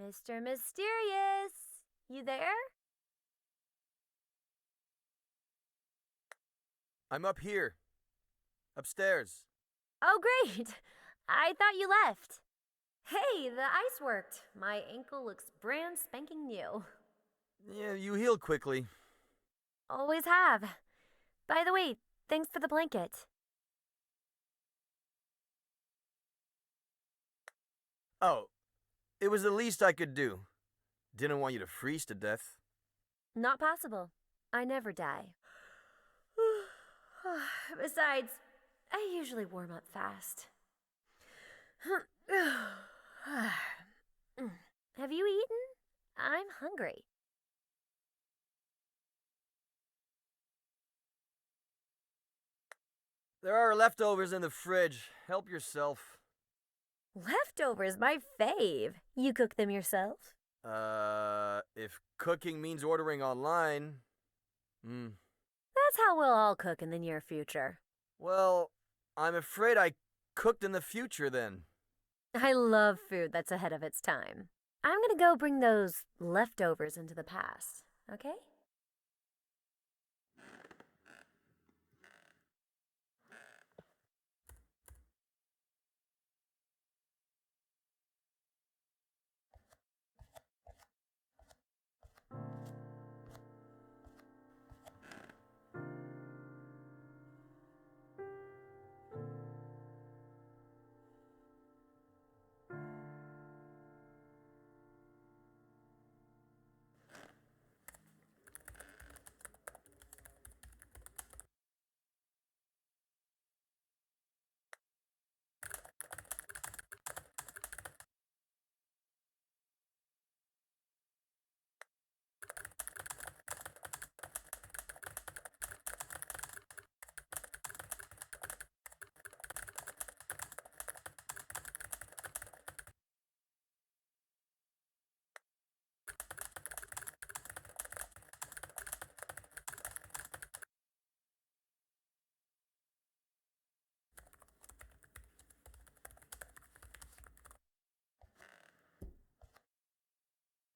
Mr. Mysterious, you there? I'm up here. Upstairs. Oh, great. I thought you left. Hey, the ice worked. My ankle looks brand spanking new. Yeah, you heal quickly. Always have. By the way, thanks for the blanket. Oh, it was the least I could do. Didn't want you to freeze to death. Not possible. I never die. Besides, I usually warm up fast. Have you eaten? I'm hungry. There are leftovers in the fridge. Help yourself. Leftovers, my fave. You cook them yourself? If cooking means ordering online... That's how we'll all cook in the near future. Well, I'm afraid I cooked in the future then. I love food that's ahead of its time. I'm gonna go bring those leftovers into the past, okay?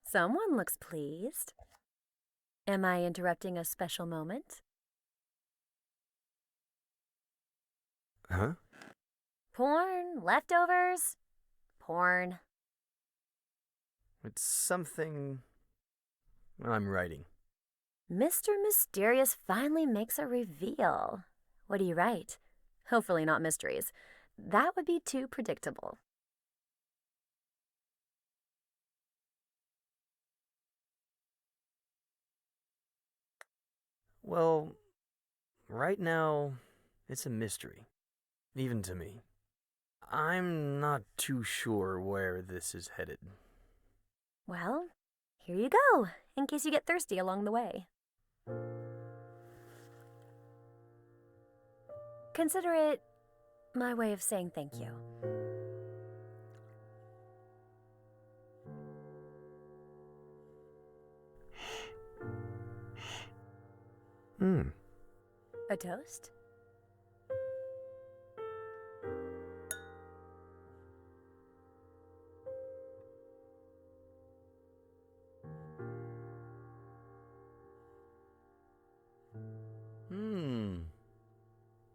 Someone looks pleased. Am I interrupting a special moment? Huh? Porn? Leftovers? Porn. It's something... I'm writing. Mr. Mysterious finally makes a reveal. What do you write? Hopefully not mysteries. That would be too predictable. Well, right now, it's a mystery. Even to me. I'm not too sure where this is headed. Well, here you go, in case you get thirsty along the way. Consider it my way of saying thank you. A toast?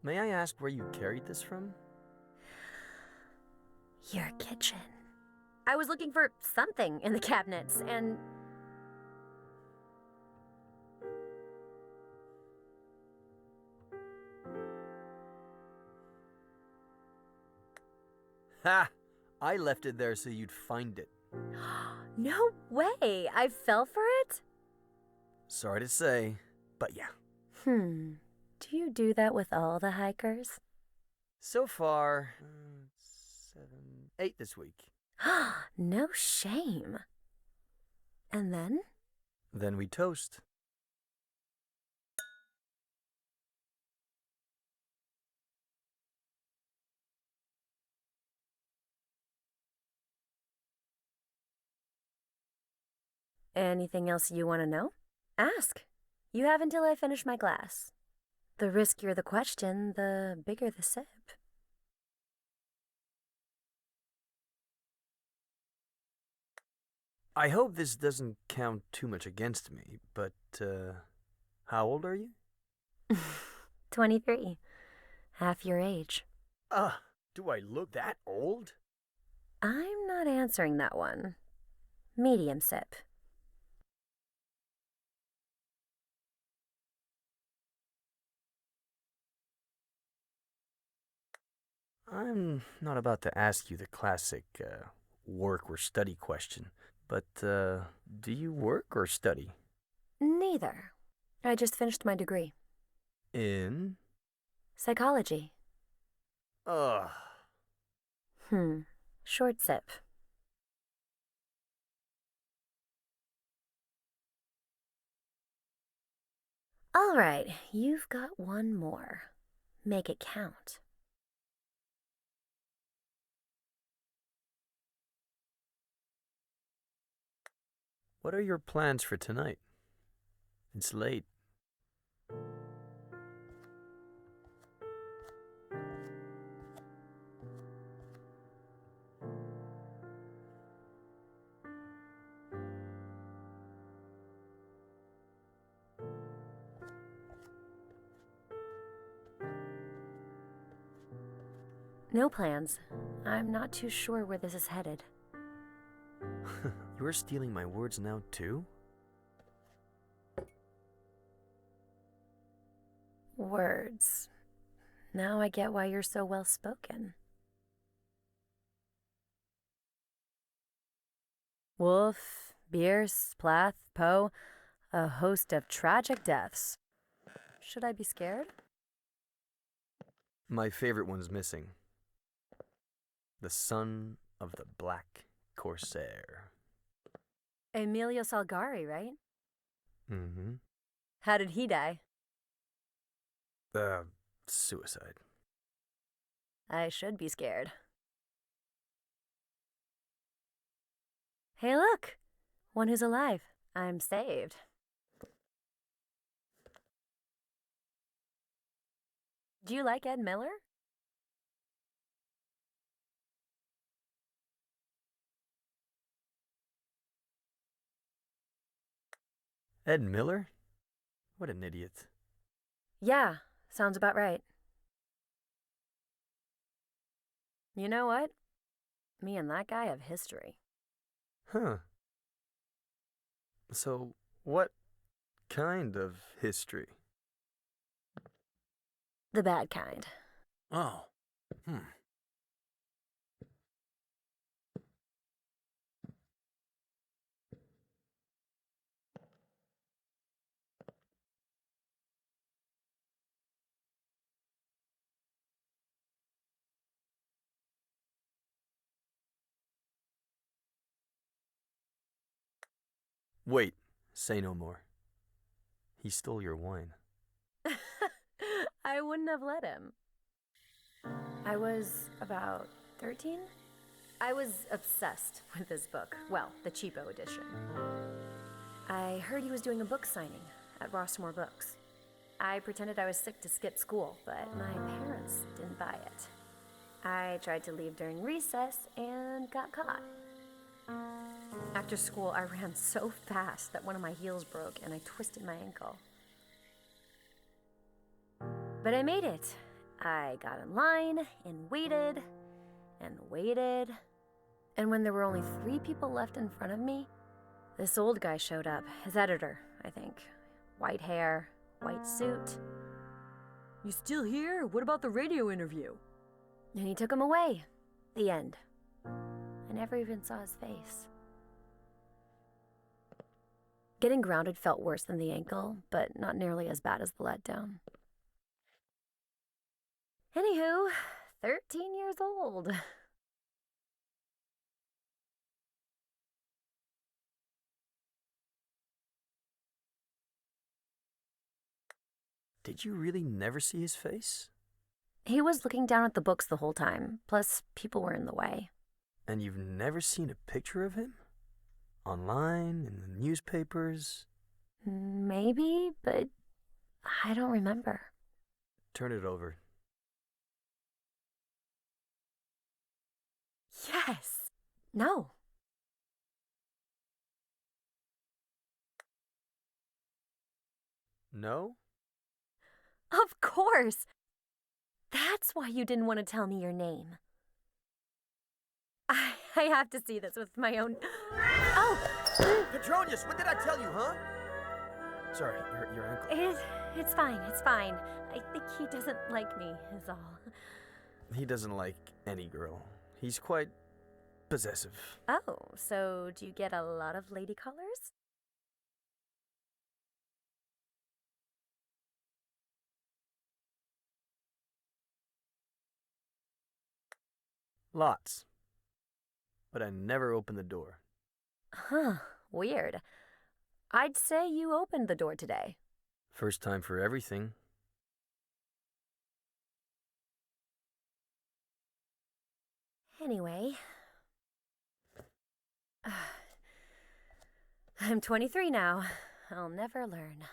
May I ask where you carried this from? Your kitchen. I was looking for something in the cabinets, and... Ha! I left it there so you'd find it. No way! I fell for it? Sorry to say, but yeah. Do you do that with all the hikers? So far, 7, 8 this week. No shame. And then? Then we toast. Anything else you want to know? Ask. You have until I finish my glass. The riskier the question, the bigger the sip. I hope this doesn't count too much against me, but, how old are you? 23. Half your age. Do I look that old? I'm not answering that one. Medium sip. I'm not about to ask you the classic, work or study question, but, do you work or study? Neither. I just finished my degree. In? Psychology. Ugh. Short sip. All right, you've got one more. Make it count. What are your plans for tonight? It's late. No plans. I'm not too sure where this is headed. You're stealing my words now, too? Words. Now I get why you're so well spoken. Wolf, Bierce, Plath, Poe, a host of tragic deaths. Should I be scared? My favorite one's missing. The son of the Black Corsair. Emilio Salgari, right? Mm-hmm. How did he die? Suicide. I should be scared. Hey, look! One who's alive. I'm saved. Do you like Ed Miller? Ed Miller? What an idiot. Yeah, sounds about right. You know what? Me and that guy have history. Huh. So, what kind of history? The bad kind. Oh. Wait, say no more. He stole your wine. I wouldn't have let him. I was about 13? I was obsessed with this book. Well, the cheapo edition. I heard he was doing a book signing at Rossmore Books. I pretended I was sick to skip school, but my parents didn't buy it. I tried to leave during recess and got caught. After school, I ran so fast that one of my heels broke and I twisted my ankle. But I made it. I got in line and waited and waited. And when there were only 3 people left in front of me, this old guy showed up. His editor, I think. White hair, white suit. "You still here? What about the radio interview?" And he took him away. The end. I never even saw his face. Getting grounded felt worse than the ankle, but not nearly as bad as the letdown. Anywho, 13 years old. Did you really never see his face? He was looking down at the books the whole time, plus people were in the way. And you've never seen a picture of him? Online, in the newspapers? Maybe, but I don't remember. Turn it over. Yes. No. No? Of course! That's why you didn't want to tell me your name. I have to see this with my own... Oh! Petronius, what did I tell you, huh? Sorry, your ankle. It's fine, it's fine. I think he doesn't like me, is all. He doesn't like any girl. He's quite possessive. Oh, so do you get a lot of lady callers? Lots. But I never open the door. Huh, weird. I'd say you opened the door today. First time for everything. Anyway... I'm 23 now. I'll never learn.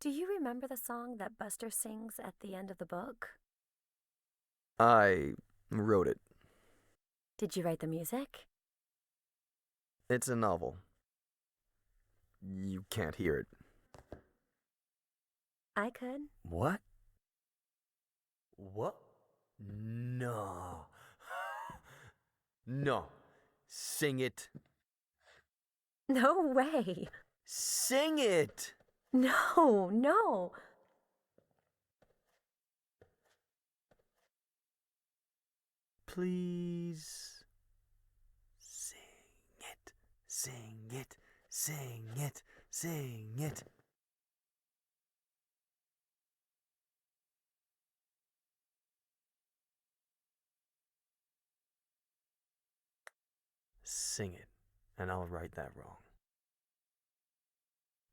Do you remember the song that Buster sings at the end of the book? I wrote it. Did you write the music? It's a novel. You can't hear it. I could. What? What? No. No. Sing it. No way. Sing it! No. Please. Sing it. Sing it. Sing it. Sing it. Sing it, and I'll right that wrong.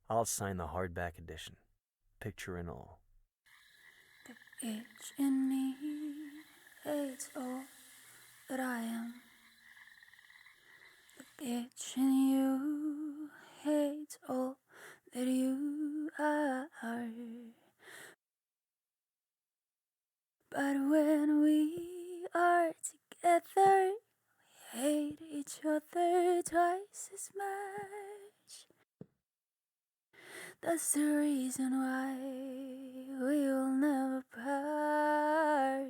I'll sign the hardback edition, picture and all. The itch in me hates all that I am. The itch in you hates all that you are. But when we are together, we hate each other twice as much. That's the reason why we will never part,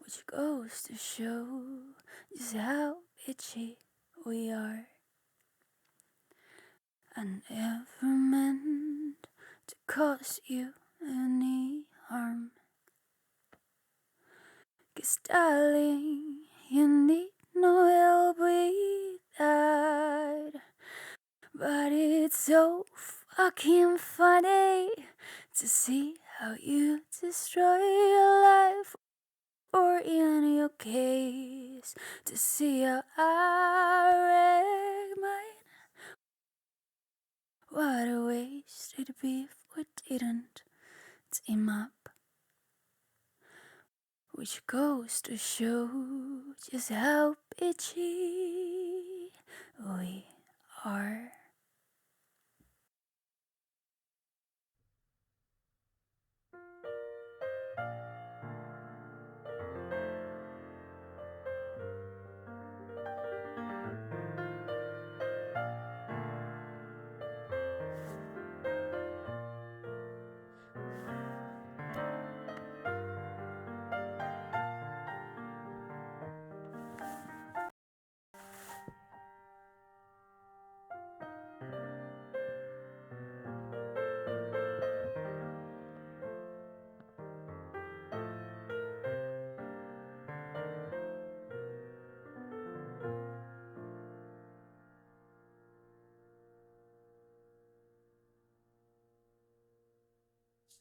which goes to show just how bitchy we are. I never meant to cause you any harm, 'cause darling, you need no help with that. But it's so fucking funny to see how you destroy your life, or in your case, to see how I wreck mine. What a waste it'd be if we didn't team up, which goes to show just how bitchy we are.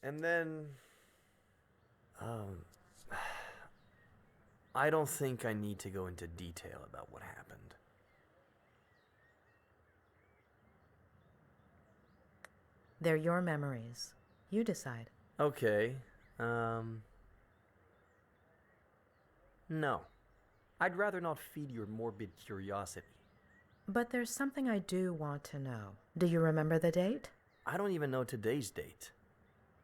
And then, I don't think I need to go into detail about what happened. They're your memories. You decide. Okay, no. I'd rather not feed your morbid curiosity. But there's something I do want to know. Do you remember the date? I don't even know today's date.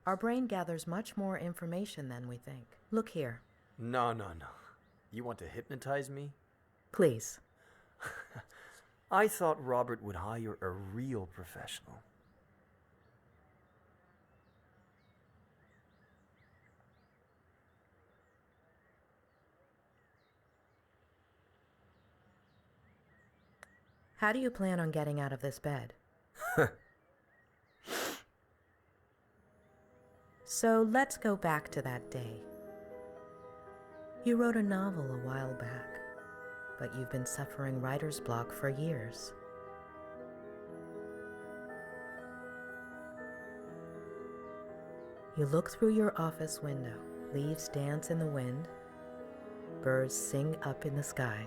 Our brain gathers much more information than we think. Look here. No. You want to hypnotize me? Please. I thought Robert would hire a real professional. How do you plan on getting out of this bed? So let's go back to that day. You wrote a novel a while back, but you've been suffering writer's block for years. You look through your office window. Leaves dance in the wind. Birds sing up in the sky.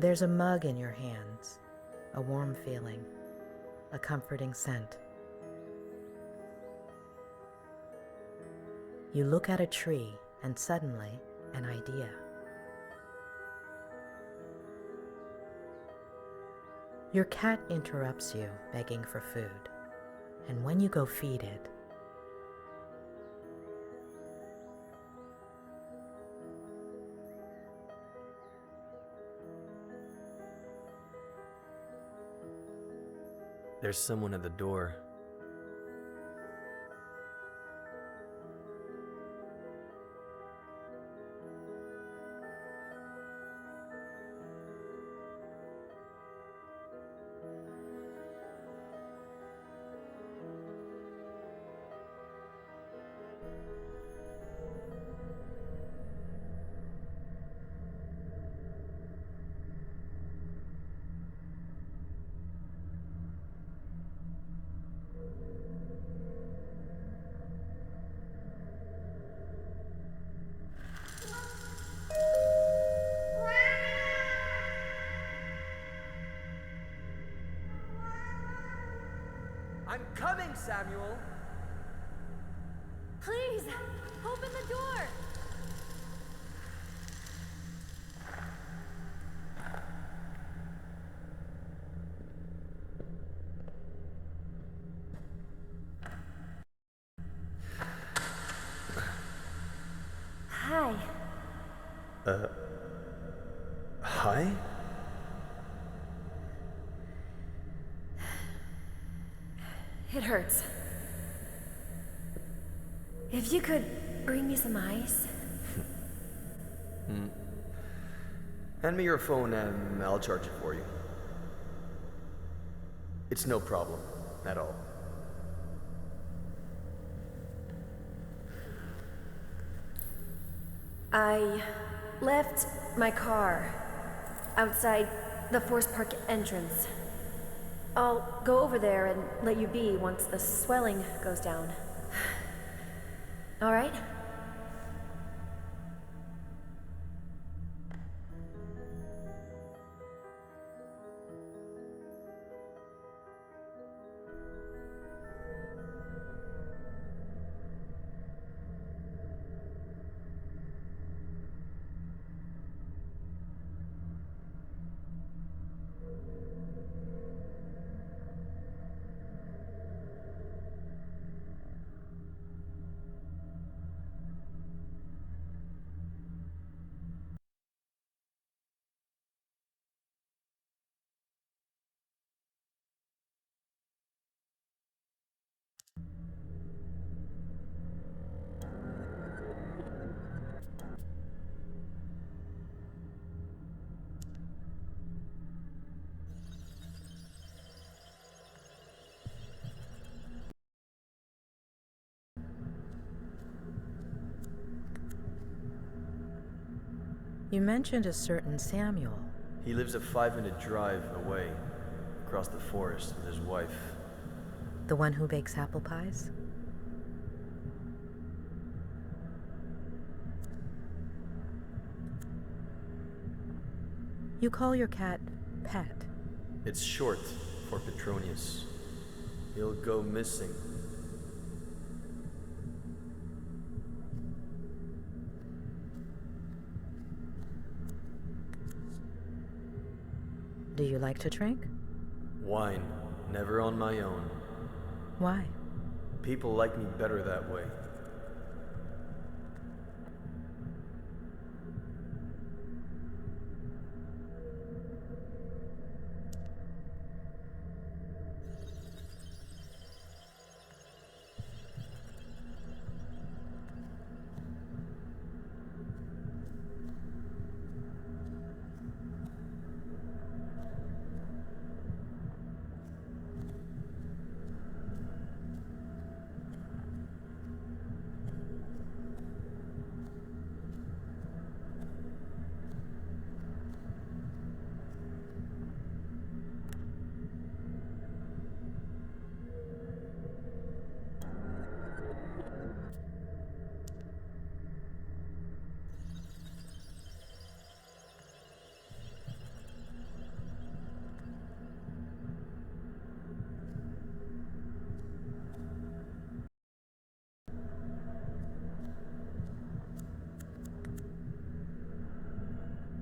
There's a mug in your hands, a warm feeling, a comforting scent. You look at a tree and suddenly an idea. Your cat interrupts you, begging for food, and when you go feed it, There's someone at the door. I'm coming, Samuel! Please, open the door! Hi. Hi? It hurts. If you could bring me some ice. Hand me your phone and I'll charge it for you. It's no problem at all. I left my car outside the Forest Park entrance. I'll go over there and let you be once the swelling goes down. All right? you mentioned a certain Samuel. He lives a 5-minute drive away, across the forest with his wife. The one who bakes apple pies? You call your cat Pet. It's short for Petronius. He'll go missing. Do you like to drink? Wine, never on my own. Why? People like me better that way.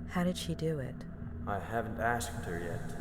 How did she do it? I haven't asked her yet.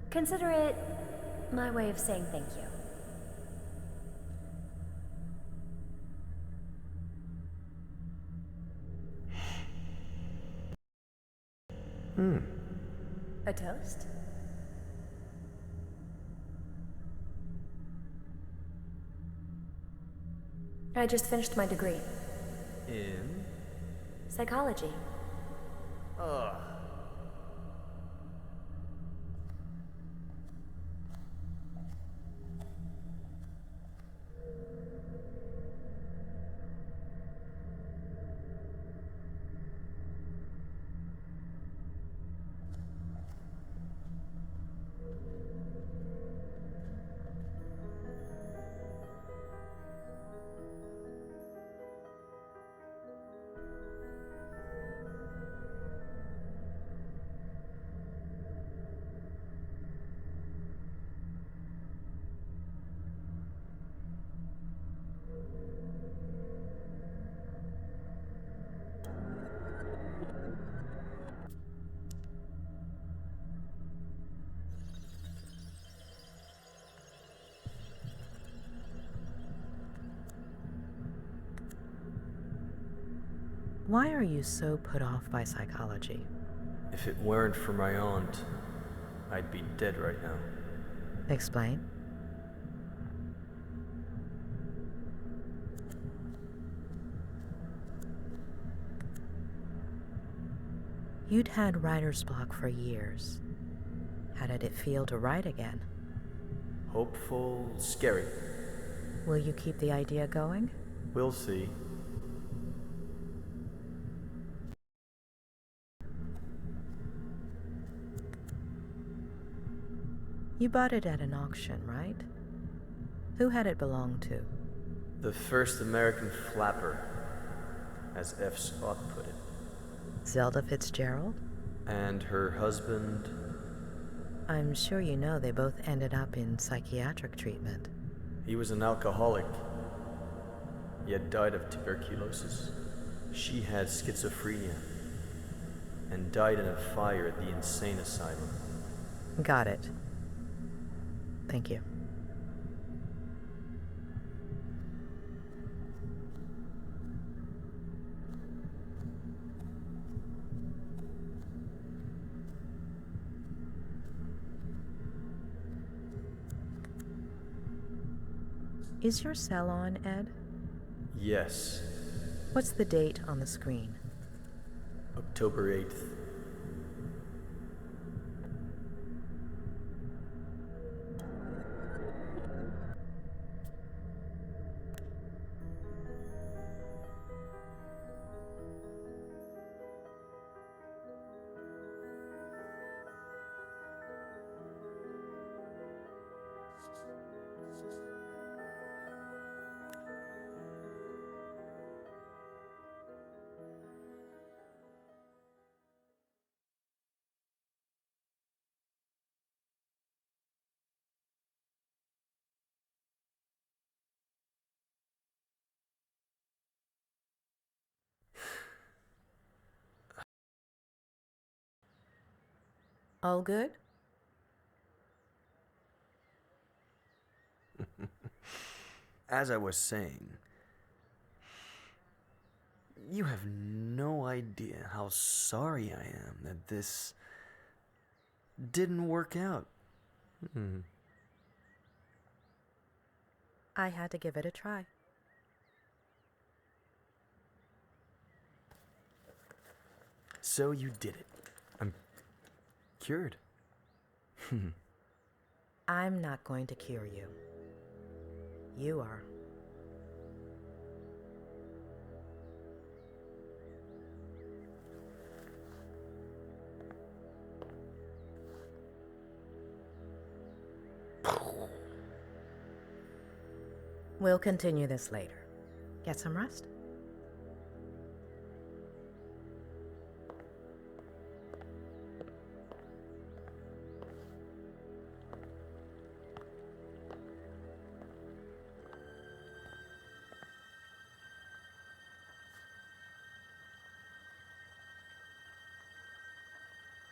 Consider it my way of saying thank you. A toast? I just finished my degree. In? Psychology. Ugh. Why are you so put off by psychology? If it weren't for my aunt, I'd be dead right now. Explain. You'd had writer's block for years. How did it feel to write again? Hopeful, scary. Will you keep the idea going? We'll see. You bought it at an auction, right? Who had it belong to? The first American flapper, as F. Scott put it. Zelda Fitzgerald? And her husband... I'm sure you know they both ended up in psychiatric treatment. He was an alcoholic. He had died of tuberculosis. She had schizophrenia and died in a fire at the insane asylum. Got it. Thank you. Is your cell on, Ed? Yes. What's the date on the screen? October 8th. All good? As I was saying, you have no idea how sorry I am that this didn't work out. I had to give it a try. So you did it. I'm cured. I'm not going to cure you. You are. We'll continue this later. Get some rest.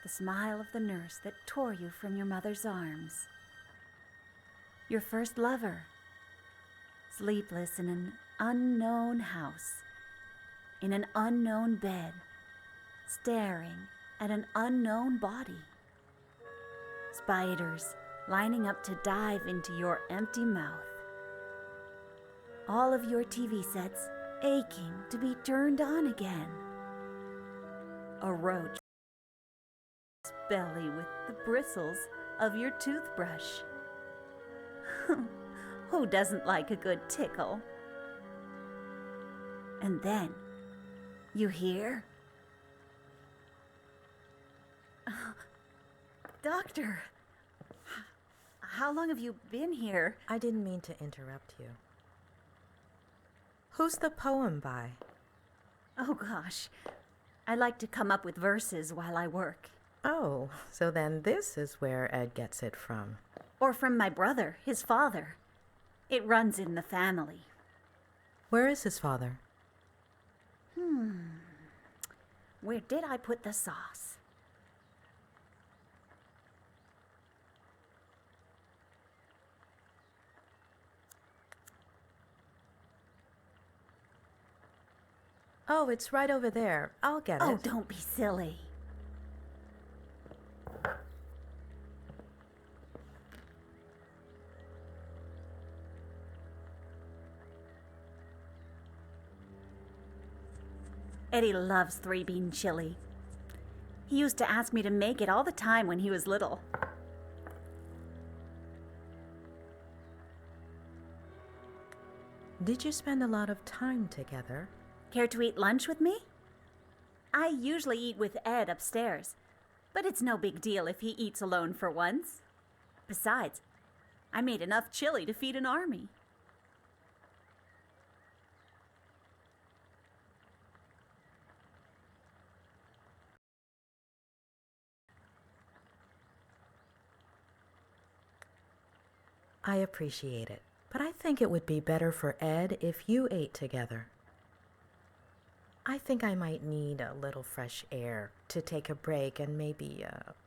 The smile of the nurse that tore you from your mother's arms. Your first lover, sleepless in an unknown house, in an unknown bed, staring at an unknown body. Spiders lining up to dive into your empty mouth. All of your TV sets aching to be turned on again. A roach belly with the bristles of your toothbrush. Who doesn't like a good tickle? And then you hear, Doctor, how long have you been here? I didn't mean to interrupt you. Who's the poem by? Oh gosh, I like to come up with verses while I work. Oh, so then this is where Ed gets it from. Or from my brother, his father. It runs in the family. Where is his father? Where did I put the sauce? Oh, it's right over there. I'll get it. Oh, don't be silly. Eddie loves three-bean chili. He used to ask me to make it all the time when he was little. Did you spend a lot of time together? Care to eat lunch with me? I usually eat with Ed upstairs, but it's no big deal if he eats alone for once. Besides, I made enough chili to feed an army. I appreciate it, but I think it would be better for Ed if you ate together. I think I might need a little fresh air to take a break and maybe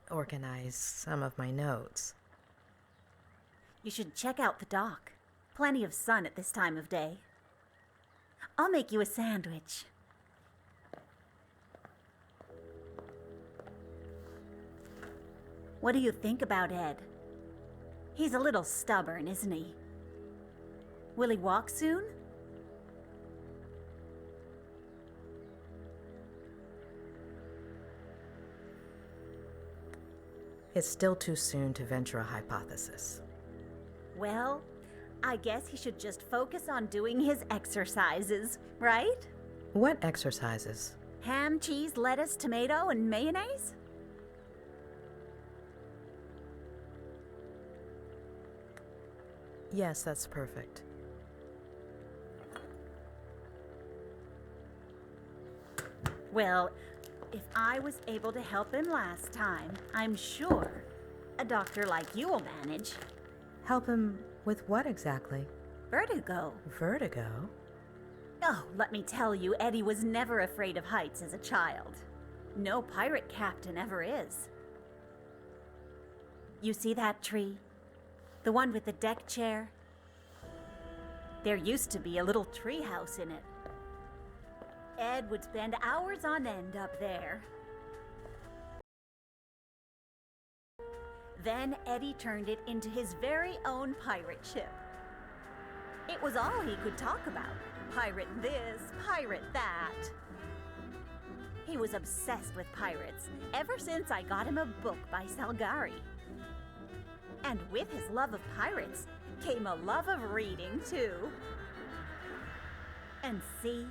organize some of my notes. You should check out the dock. Plenty of sun at this time of day. I'll make you a sandwich. What do you think about Ed? He's a little stubborn, isn't he? Will he walk soon? It's still too soon to venture a hypothesis. Well, I guess he should just focus on doing his exercises, right? What exercises? Ham, cheese, lettuce, tomato, and mayonnaise? Yes, that's perfect. Well, if I was able to help him last time, I'm sure a doctor like you will manage. Help him with what exactly? Vertigo. Vertigo? Oh, let me tell you, Eddie was never afraid of heights as a child. No pirate captain ever is. You see that tree? The one with the deck chair? There used to be a little tree house in it. Ed would spend hours on end up there. Then Eddie turned it into his very own pirate ship. It was all he could talk about. Pirate this, pirate that. He was obsessed with pirates ever since I got him a book by Salgari. And with his love of pirates came a love of reading, too. And see,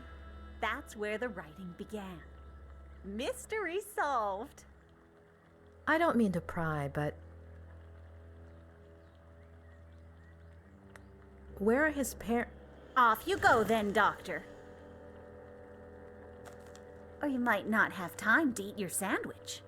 that's where the writing began. Mystery solved. I don't mean to pry, but where are his parents? Off you go then, Doctor. Or you might not have time to eat your sandwich.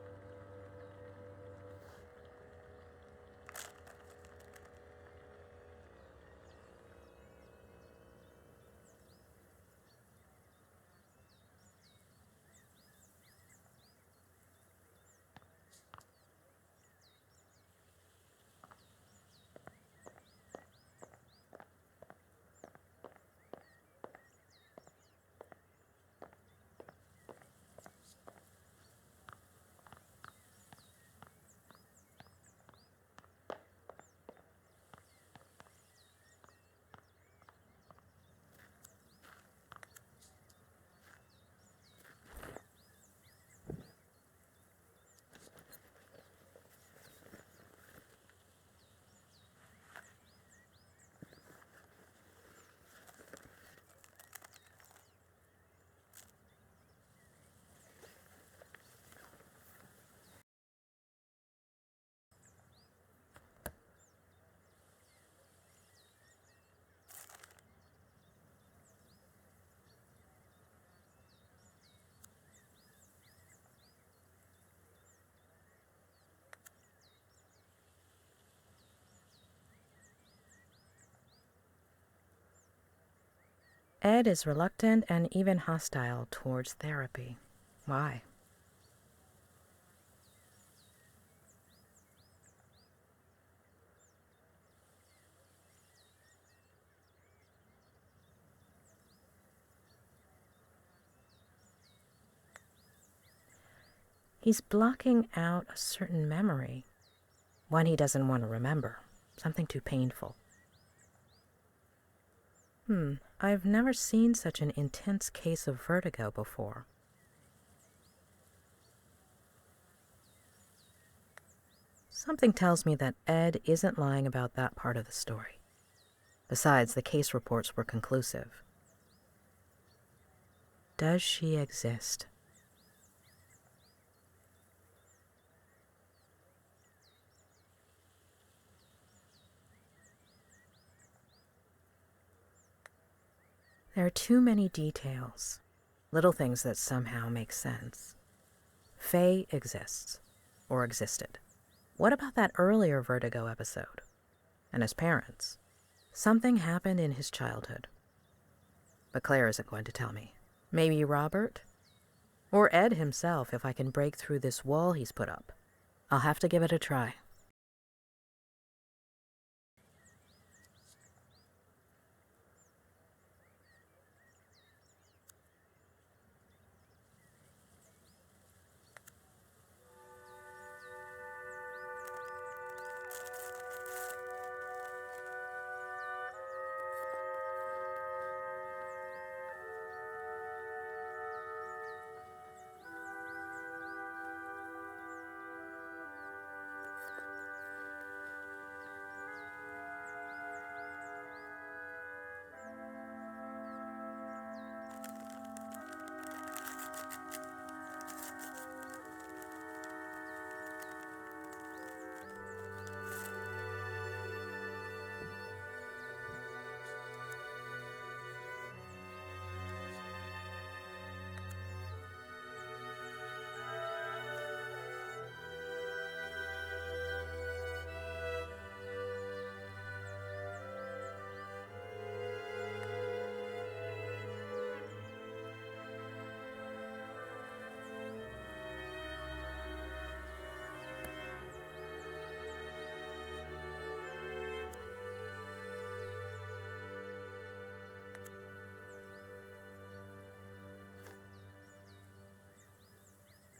Ed is reluctant and even hostile towards therapy. Why? He's blocking out a certain memory, one he doesn't want to remember, something too painful. I've never seen such an intense case of vertigo before. Something tells me that Ed isn't lying about that part of the story. Besides, the case reports were conclusive. Does she exist? There are too many details, little things that somehow make sense. Faye exists, or existed. What about that earlier Vertigo episode? And his parents? Something happened in his childhood. But Claire isn't going to tell me. Maybe Robert? Or Ed himself, if I can break through this wall he's put up. I'll have to give it a try.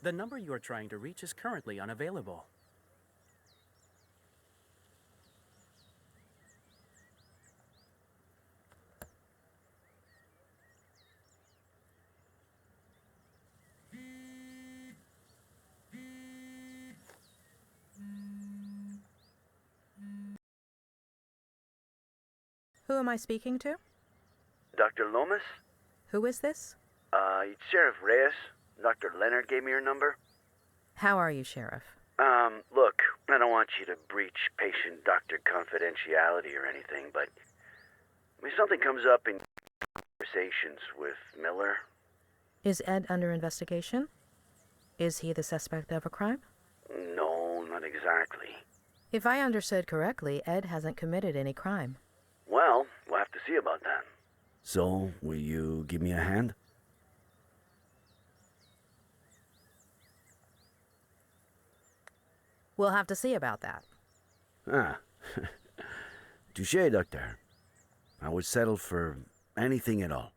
The number you are trying to reach is currently unavailable. Who am I speaking to? Dr. Lomas? Who is this? It's Sheriff Reyes. Dr. Leonard gave me your number. How are you, Sheriff? Look, I don't want you to breach patient-doctor confidentiality or anything, but if something comes up in conversations with Miller... Is Ed under investigation? Is he the suspect of a crime? No, not exactly. If I understood correctly, Ed hasn't committed any crime. Well, we'll have to see about that. So, will you give me a hand? We'll have to see about that. Ah. Touché, Doctor. I would settle for anything at all.